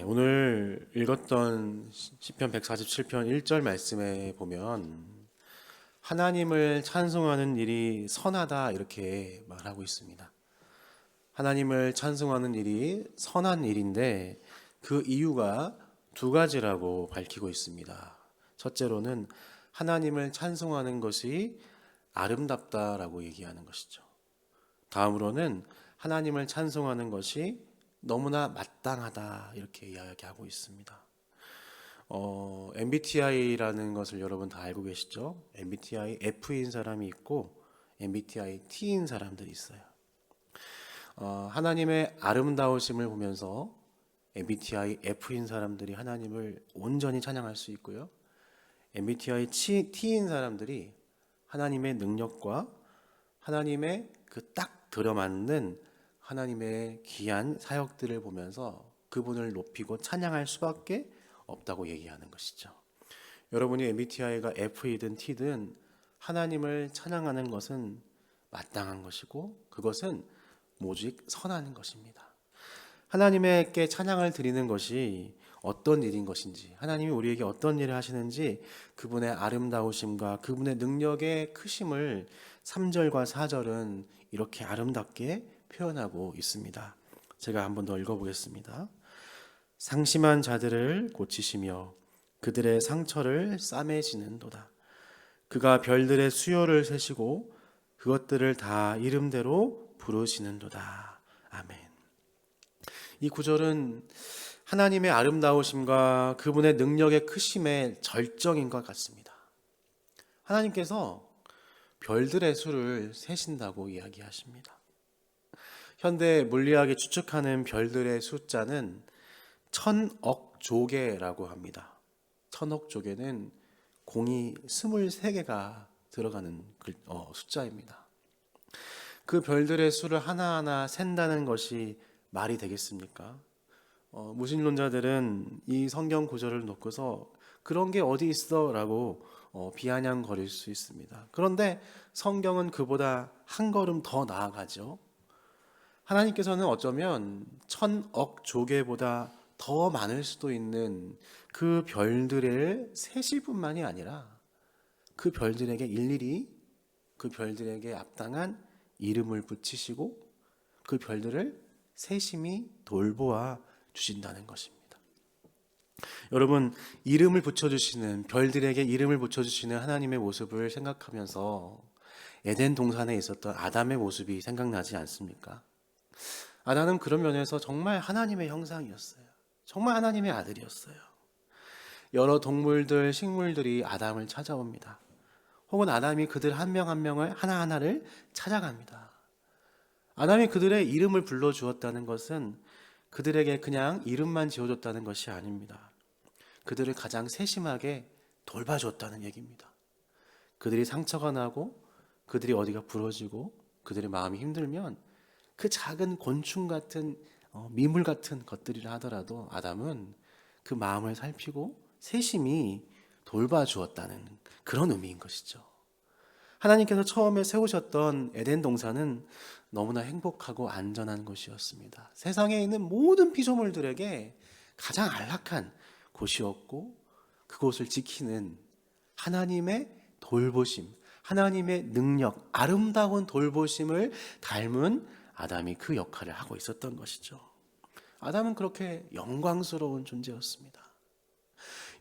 오늘 읽었던 시편 147편 1절 말씀에 보면 하나님을 찬송하는 일이 선하다 이렇게 말하고 있습니다. 하나님을 찬송하는 일이 선한 일인데 그 이유가 두 가지라고 밝히고 있습니다. 첫째로는 하나님을 찬송하는 것이 아름답다라고 얘기하는 것이죠. 다음으로는 하나님을 찬송하는 것이 너무나 마땅하다 이렇게 이야기하고 있습니다. MBTI라는 것을 여러분 다 알고 계시죠? MBTI F인 사람이 있고 MBTI T인 사람들이 있어요. 하나님의 아름다우심을 보면서 MBTI F인 사람들이 하나님을 온전히 찬양할 수 있고요. MBTI T인 사람들이 하나님의 능력과 하나님의 그 딱 들어맞는 하나님의 귀한 사역들을 보면서 그분을 높이고 찬양할 수밖에 없다고 얘기하는 것이죠. 여러분이 MBTI가 F이든 T든 하나님을 찬양하는 것은 마땅한 것이고 그것은 오직 선한 것입니다. 하나님께 찬양을 드리는 것이 어떤 일인 것인지, 하나님이 우리에게 어떤 일을 하시는지 그분의 아름다우심과 그분의 능력의 크심을 3절과 4절은 이렇게 아름답게 표현하고 있습니다. 제가 한 번 더 읽어보겠습니다. 상심한 자들을 고치시며 그들의 상처를 싸매시는도다. 그가 별들의 수요를 세시고 그것들을 다 이름대로 부르시는도다. 아멘. 이 구절은 하나님의 아름다우심과 그분의 능력의 크심의 절정인 것 같습니다. 하나님께서 별들의 수를 세신다고 이야기하십니다. 현대 물리학이 추측하는 별들의 숫자는 1000억 조개라고 합니다. 1000억 조개는 공이 23개가 들어가는 숫자입니다. 그 별들의 수를 하나하나 센다는 것이 말이 되겠습니까? 무신론자들은 이 성경 구절을 놓고서 그런 게 어디 있어 라고 비아냥거릴 수 있습니다. 그런데 성경은 그보다 한 걸음 더 나아가죠. 하나님께서는 어쩌면 1000억 조개보다 더 많을 수도 있는 그 별들을 세실 뿐만이 아니라 그 별들에게 일일이 그 별들에게 합당한 이름을 붙이시고 그 별들을 세심히 돌보아 주신다는 것입니다. 여러분, 이름을 붙여주시는, 별들에게 이름을 붙여주시는 하나님의 모습을 생각하면서 에덴 동산에 있었던 아담의 모습이 생각나지 않습니까? 아담은 그런 면에서 정말 하나님의 형상이었어요. 정말 하나님의 아들이었어요. 여러 동물들, 식물들이 아담을 찾아옵니다. 혹은 아담이 그들 한 명 한 명을 하나하나를 찾아갑니다. 아담이 그들의 이름을 불러주었다는 것은 그들에게 그냥 이름만 지어줬다는 것이 아닙니다. 그들을 가장 세심하게 돌봐줬다는 얘기입니다. 그들이 상처가 나고 그들이 어디가 부러지고 그들의 마음이 힘들면 그 작은 곤충 같은 미물 같은 것들이라 하더라도 아담은 그 마음을 살피고 세심히 돌봐주었다는 그런 의미인 것이죠. 하나님께서 처음에 세우셨던 에덴 동산은 너무나 행복하고 안전한 곳이었습니다. 세상에 있는 모든 피조물들에게 가장 안락한 곳이었고 그곳을 지키는 하나님의 돌보심, 하나님의 능력, 아름다운 돌보심을 닮은 아담이 그 역할을 하고 있었던 것이죠. 아담은 그렇게 영광스러운 존재였습니다.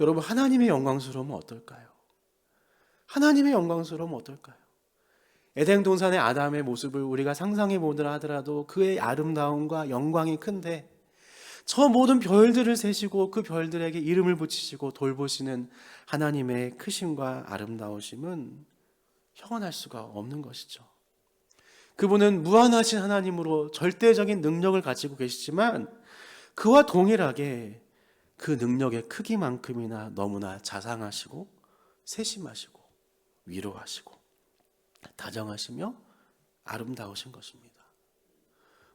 여러분, 하나님의 영광스러움은 어떨까요? 하나님의 영광스러움은 어떨까요? 에덴 동산의 아담의 모습을 우리가 상상해 보더라 하더라도 그의 아름다움과 영광이 큰데 저 모든 별들을 세시고 그 별들에게 이름을 붙이시고 돌보시는 하나님의 크심과 아름다우심은 형언할 수가 없는 것이죠. 그분은 무한하신 하나님으로 절대적인 능력을 가지고 계시지만 그와 동일하게 그 능력의 크기만큼이나 너무나 자상하시고 세심하시고 위로하시고 다정하시며 아름다우신 것입니다.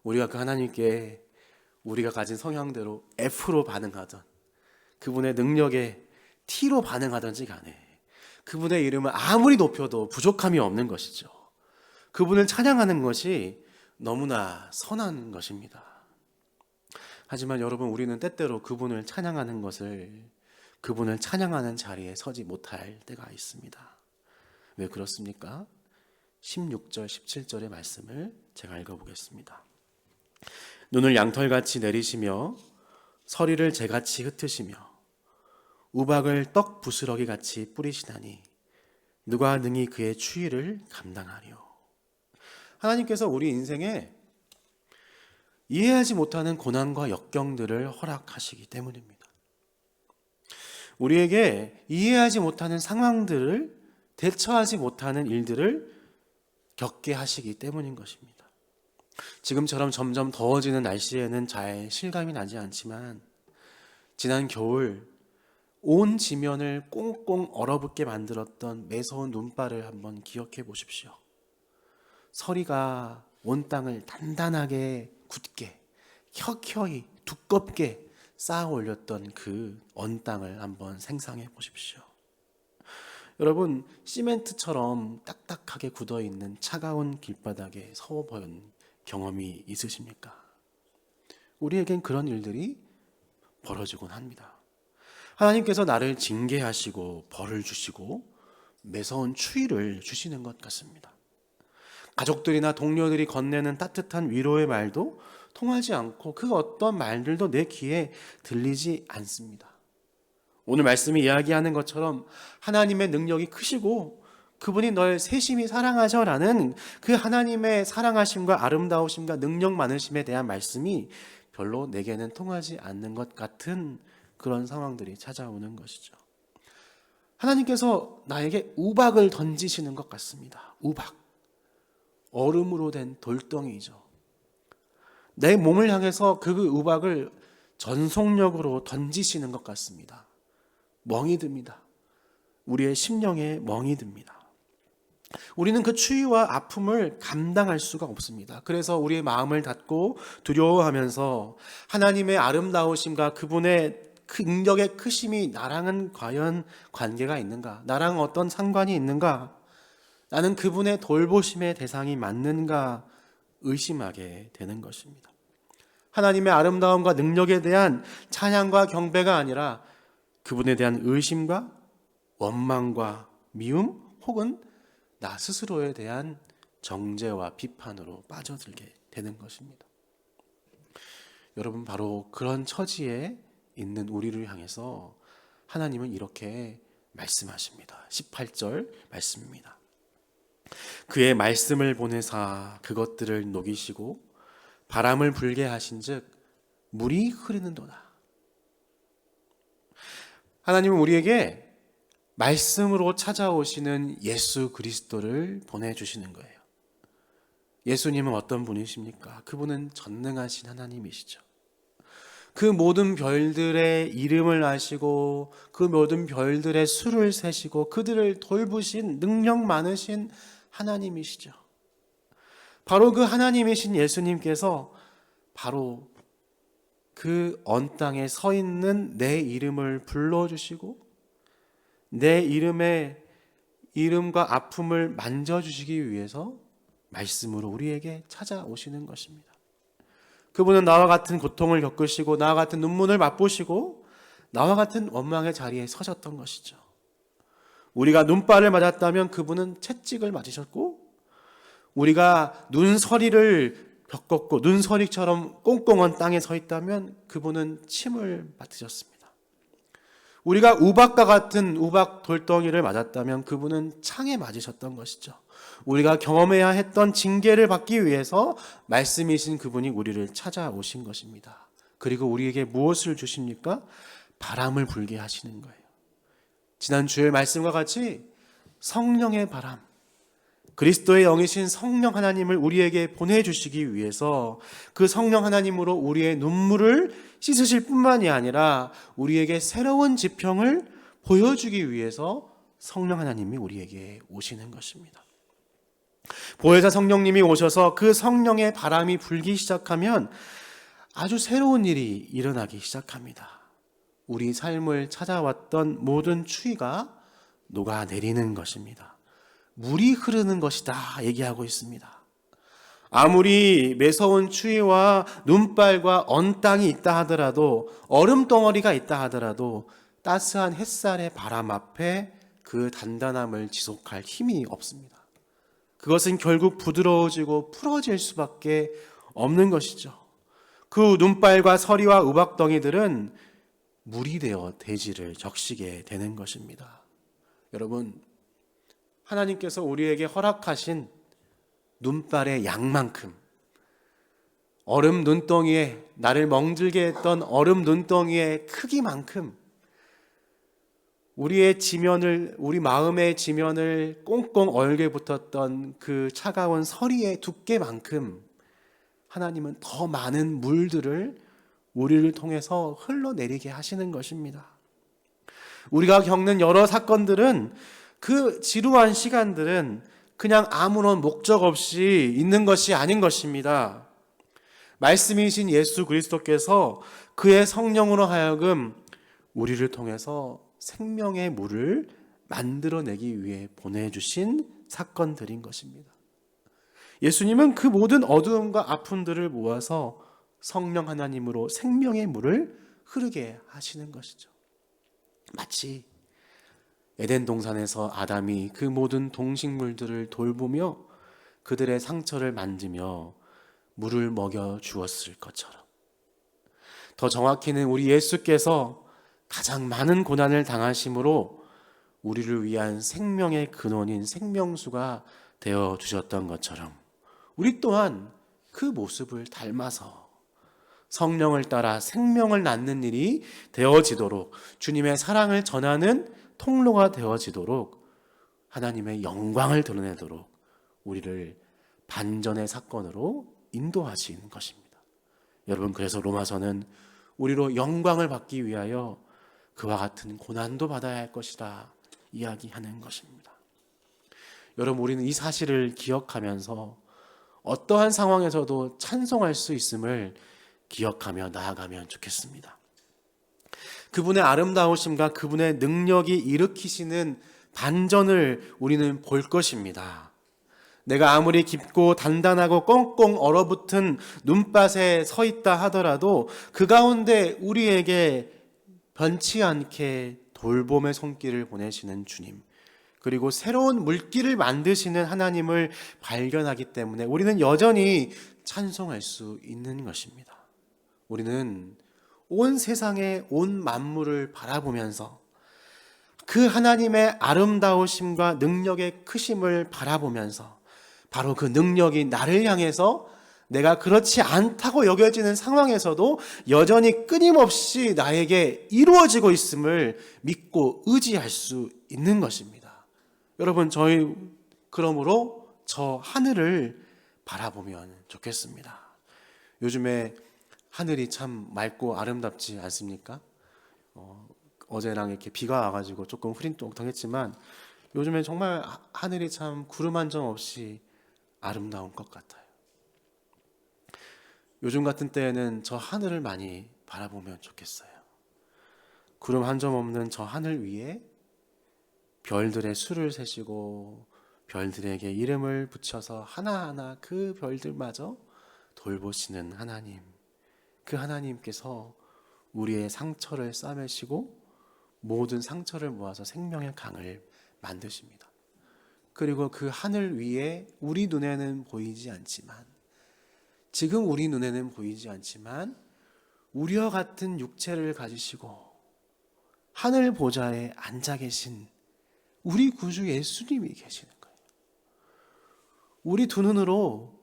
우리가 그 하나님께 우리가 가진 성향대로 F로 반응하던 그분의 능력에 T로 반응하든지 간에 그분의 이름을 아무리 높여도 부족함이 없는 것이죠. 그분을 찬양하는 것이 너무나 선한 것입니다. 하지만 여러분, 우리는 때때로 그분을 찬양하는 그분을 찬양하는 자리에 서지 못할 때가 있습니다. 왜 그렇습니까? 16절, 17절의 말씀을 제가 읽어보겠습니다. 눈을 양털같이 내리시며 서리를 재같이 흩으시며 우박을 떡 부스러기같이 뿌리시다니 누가 능히 그의 추위를 감당하리요. 하나님께서 우리 인생에 이해하지 못하는 고난과 역경들을 허락하시기 때문입니다. 우리에게 이해하지 못하는 상황들을, 대처하지 못하는 일들을 겪게 하시기 때문인 것입니다. 지금처럼 점점 더워지는 날씨에는 잘 실감이 나지 않지만 지난 겨울 온 지면을 꽁꽁 얼어붙게 만들었던 매서운 눈발을 한번 기억해 보십시오. 서리가 온 땅을 단단하게 굳게 켜켜이 두껍게 쌓아 올렸던 그 언 땅을 한번 생상해 보십시오. 여러분, 시멘트처럼 딱딱하게 굳어있는 차가운 길바닥에 서본 경험이 있으십니까? 우리에겐 그런 일들이 벌어지곤 합니다. 하나님께서 나를 징계하시고 벌을 주시고 매서운 추위를 주시는 것 같습니다. 가족들이나 동료들이 건네는 따뜻한 위로의 말도 통하지 않고 그 어떤 말들도 내 귀에 들리지 않습니다. 오늘 말씀이 이야기하는 것처럼 하나님의 능력이 크시고 그분이 널 세심히 사랑하셔라는 그 하나님의 사랑하심과 아름다우심과 능력 많으심에 대한 말씀이 별로 내게는 통하지 않는 것 같은 그런 상황들이 찾아오는 것이죠. 하나님께서 나에게 우박을 던지시는 것 같습니다. 우박. 얼음으로 된 돌덩이죠. 내 몸을 향해서 그 우박을 전속력으로 던지시는 것 같습니다. 멍이 듭니다. 우리의 심령에 멍이 듭니다. 우리는 그 추위와 아픔을 감당할 수가 없습니다. 그래서 우리의 마음을 닫고 두려워하면서 하나님의 아름다우심과 그분의 능력의 크심이 나랑은 과연 관계가 있는가? 나랑 어떤 상관이 있는가? 나는 그분의 돌보심의 대상이 맞는가? 의심하게 되는 것입니다. 하나님의 아름다움과 능력에 대한 찬양과 경배가 아니라 그분에 대한 의심과 원망과 미움 혹은 나 스스로에 대한 정죄와 비판으로 빠져들게 되는 것입니다. 여러분, 바로 그런 처지에 있는 우리를 향해서 하나님은 이렇게 말씀하십니다. 18절 말씀입니다. 그의 말씀을 보내사 그것들을 녹이시고 바람을 불게 하신즉 물이 흐르는도다. 하나님은 우리에게 말씀으로 찾아오시는 예수 그리스도를 보내주시는 거예요. 예수님은 어떤 분이십니까? 그분은 전능하신 하나님이시죠. 그 모든 별들의 이름을 아시고 그 모든 별들의 수를 세시고 그들을 돌보신 능력 많으신 하나님이시죠. 바로 그 하나님이신 예수님께서 바로 그 언 땅에 서 있는 내 이름을 불러주시고 내 이름과 아픔을 만져주시기 위해서 말씀으로 우리에게 찾아오시는 것입니다. 그분은 나와 같은 고통을 겪으시고 나와 같은 눈물을 맛보시고 나와 같은 원망의 자리에 서셨던 것이죠. 우리가 눈발을 맞았다면 그분은 채찍을 맞으셨고 우리가 눈서리를 겪었고 눈서리처럼 꽁꽁한 땅에 서 있다면 그분은 침을 맡으셨습니다. 우리가 우박과 같은 우박 돌덩이를 맞았다면 그분은 창에 맞으셨던 것이죠. 우리가 경험해야 했던 징계를 받기 위해서 말씀이신 그분이 우리를 찾아오신 것입니다. 그리고 우리에게 무엇을 주십니까? 바람을 불게 하시는 거예요. 지난 주일 말씀과 같이 성령의 바람, 그리스도의 영이신 성령 하나님을 우리에게 보내주시기 위해서 그 성령 하나님으로 우리의 눈물을 씻으실 뿐만이 아니라 우리에게 새로운 지평을 보여주기 위해서 성령 하나님이 우리에게 오시는 것입니다. 보혜사 성령님이 오셔서 그 성령의 바람이 불기 시작하면 아주 새로운 일이 일어나기 시작합니다. 우리 삶을 찾아왔던 모든 추위가 녹아내리는 것입니다. 물이 흐르는 것이다 얘기하고 있습니다. 아무리 매서운 추위와 눈발과 언 땅이 있다 하더라도, 얼음 덩어리가 있다 하더라도 따스한 햇살의 바람 앞에 그 단단함을 지속할 힘이 없습니다. 그것은 결국 부드러워지고 풀어질 수밖에 없는 것이죠. 그 눈발과 서리와 우박덩이들은 물이 되어 대지를 적시게 되는 것입니다. 여러분, 하나님께서 우리에게 허락하신 눈발의 양만큼, 얼음 눈덩이에, 나를 멍들게 했던 얼음 눈덩이의 크기만큼 우리의 지면을, 우리 마음의 지면을 꽁꽁 얼게 붙었던 그 차가운 서리의 두께만큼 하나님은 더 많은 물들을 우리를 통해서 흘러내리게 하시는 것입니다. 우리가 겪는 여러 사건들은, 그 지루한 시간들은 그냥 아무런 목적 없이 있는 것이 아닌 것입니다. 말씀이신 예수 그리스도께서 그의 성령으로 하여금 우리를 통해서 생명의 물을 만들어내기 위해 보내주신 사건들인 것입니다. 예수님은 그 모든 어두움과 아픔들을 모아서 성령 하나님으로 생명의 물을 흐르게 하시는 것이죠. 마치 에덴 동산에서 아담이 그 모든 동식물들을 돌보며 그들의 상처를 만지며 물을 먹여 주었을 것처럼, 더 정확히는 우리 예수께서 가장 많은 고난을 당하심으로 우리를 위한 생명의 근원인 생명수가 되어 주셨던 것처럼, 우리 또한 그 모습을 닮아서 성령을 따라 생명을 낳는 일이 되어지도록, 주님의 사랑을 전하는 통로가 되어지도록, 하나님의 영광을 드러내도록 우리를 반전의 사건으로 인도하신 것입니다. 여러분, 그래서 로마서는 우리로 영광을 받기 위하여 그와 같은 고난도 받아야 할 것이다 이야기하는 것입니다. 여러분, 우리는 이 사실을 기억하면서 어떠한 상황에서도 찬송할 수 있음을 기억하며 나아가면 좋겠습니다. 그분의 아름다우심과 그분의 능력이 일으키시는 반전을 우리는 볼 것입니다. 내가 아무리 깊고 단단하고 꽁꽁 얼어붙은 눈밭에 서 있다 하더라도 그 가운데 우리에게 변치 않게 돌봄의 손길을 보내시는 주님, 그리고 새로운 물길을 만드시는 하나님을 발견하기 때문에 우리는 여전히 찬송할 수 있는 것입니다. 우리는 온 세상의 온 만물을 바라보면서 그 하나님의 아름다우심과 능력의 크심을 바라보면서, 바로 그 능력이 나를 향해서 내가 그렇지 않다고 여겨지는 상황에서도 여전히 끊임없이 나에게 이루어지고 있음을 믿고 의지할 수 있는 것입니다. 여러분, 저희 그러므로 저 하늘을 바라보면 좋겠습니다. 요즘에 하늘이 참 맑고 아름답지 않습니까? 어제랑 이렇게 비가 와가지고 조금 흐린똥똥했지만 요즘에 정말 하늘이 참 구름 한 점 없이 아름다운 것 같아요. 요즘 같은 때에는 저 하늘을 많이 바라보면 좋겠어요. 구름 한 점 없는 저 하늘 위에 별들의 수를 세시고 별들에게 이름을 붙여서 하나하나 그 별들마저 돌보시는 하나님, 그 하나님께서 우리의 상처를 싸매시고 모든 상처를 모아서 생명의 강을 만드십니다. 그리고 그 하늘 위에 우리 눈에는 보이지 않지만, 지금 우리 눈에는 보이지 않지만 우리와 같은 육체를 가지시고 하늘 보좌에 앉아 계신 우리 구주 예수님이 계시는 거예요. 우리 두 눈으로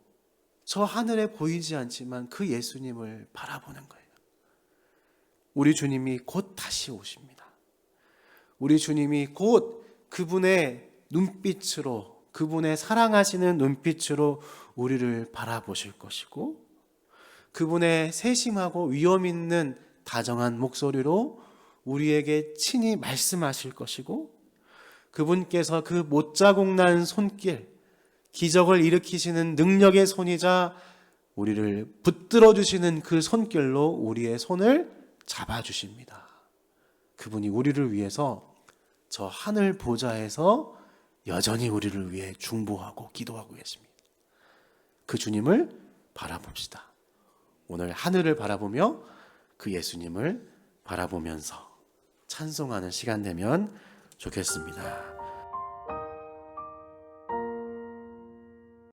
저 하늘에 보이지 않지만 그 예수님을 바라보는 거예요. 우리 주님이 곧 다시 오십니다. 우리 주님이 곧 그분의 눈빛으로, 그분의 사랑하시는 눈빛으로 우리를 바라보실 것이고, 그분의 세심하고 위엄 있는 다정한 목소리로 우리에게 친히 말씀하실 것이고, 그분께서 그 못자국 난 손길, 기적을 일으키시는 능력의 손이자 우리를 붙들어 주시는 그 손길로 우리의 손을 잡아주십니다. 그분이 우리를 위해서 저 하늘 보좌에서 여전히 우리를 위해 중보하고 기도하고 계십니다. 그 주님을 바라봅시다. 오늘 하늘을 바라보며 그 예수님을 바라보면서 찬송하는 시간 되면 좋겠습니다.